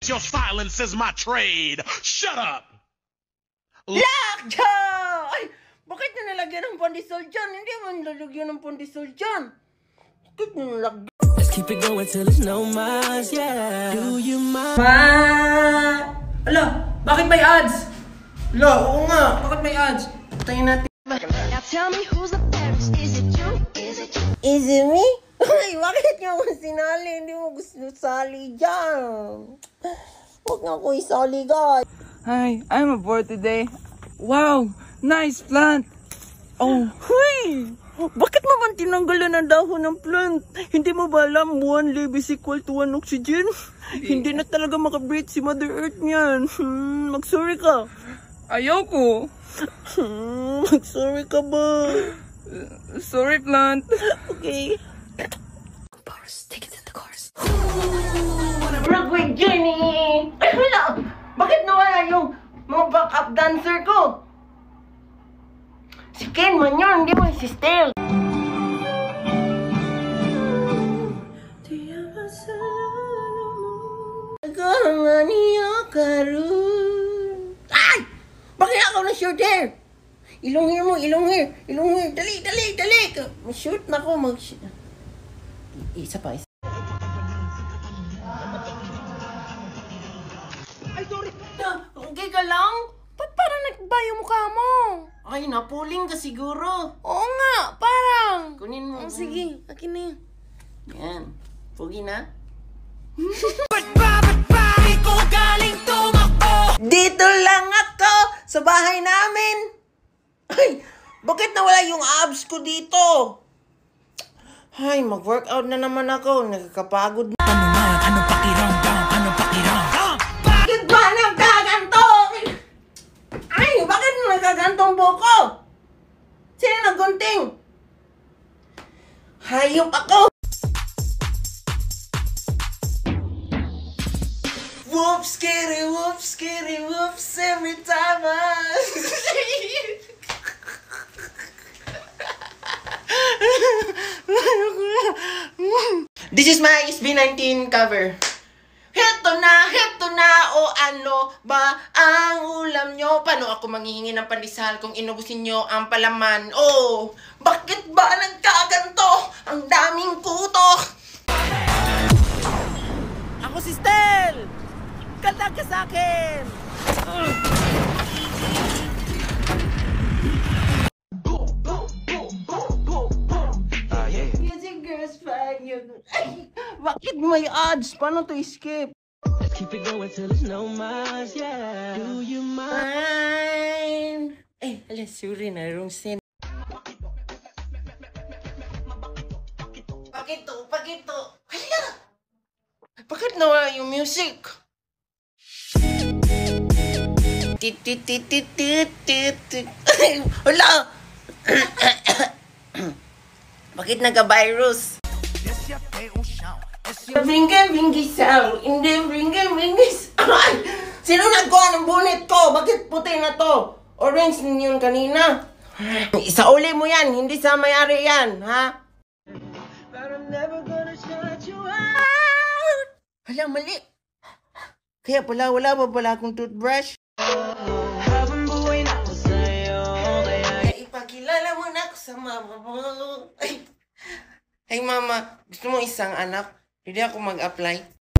your silence is my trade. Shut up! Lockjaw! Ay, bakit na nalagyan ng pandesal dyan? Hindi mo nalagyan ng pandesal dyan. Bakit na nalagyan? Let's keep it going till there's no más, yeah. Do you mind? Ala, bakit may ads? Ala, oo nga. Bakit may ads? Patayin natin. Now tell me who's the fairest? Is it you? Is it you? Is it me? Ay, bakit niyo ako sinali? Hindi mo gusto sali dyan. Huwag nga ako isali, guys. Hi, I'm aboard today. Wow, nice plant. Oh, huy! Bakit mo man tinanggalan ang dahon ng plant? Hindi mo ba alam 1 lib is equal to 1 oxygen? Hindi na talaga makabreathe si Mother Earth niyan. Mag-sorry ka. Ayoko. Mag-sorry ka ba? Sorry, plant. Okay. Boris, take it to the chorus. Broadway Jenny! Ay, wala! Bakit nawala yung mga backup dancer ko? Si Ken man yun, hindi mo si Stell. Agama niya karun. Ay! Bakit ako na short hair? Ilong hair mo, ilong hair. Ilong hair. Dali, dali, dali. Mag-shoot na ako, mag-shoot. Isa pa, isa. Ay, sorry. Okay ka lang? Ba't parang nagba yung mukha mo? Ay, napuling ka siguro. Oo nga, parang. Kunin mo. Oh, sige, akin na yun. Yan. Pugi na? Dito lang ako sa bahay namin. Ay, bakit nawala yung abs ko dito? Ay, mag-workout na naman ako. Nakakapagod na. Ano pakiramdam? Ano pakiramdam? Bakit ba nagkaganto? Ay, bakit nagkagantong buko? Sino naggunting? Hayop ako! Whoops, kitty, whoops, every time This is my SB19 cover. Heto na, o ano ba ang ulam nyo? Paano ako manghihingi ng pandesal kung inubusin nyo ang palaman? Oh, bakit ba nagkaganto? Ang daming kuto! Ako si Stell! Kanta ka sa akin! Music girls fan yun. Ay, bakit may ads? Paano to skip? Let's keep it going till there's no más, yeah. Do you mind? Fine. Ay, alas, sorry na, wrong scene. Pakito. Hala! Bakit nawala yung music? Hala! Bakit nagka-virus? Bringin-bingisal, hindi bringin-bingis. Ay! Sino nagkuha ng bonnet ko? Bakit puti na to? Orange yun kanina. Isauli mo yan, hindi sa may-ari yan, ha? But I'm never gonna shut you out. Hala, mali. Kaya pala, wala pa pala akong toothbrush. Habang buhay na ako sa'yo, kaya Ipakilala mo na ako sa mama mo. Ay, mama, gusto mo isang anak? Hindi ako mag-apply.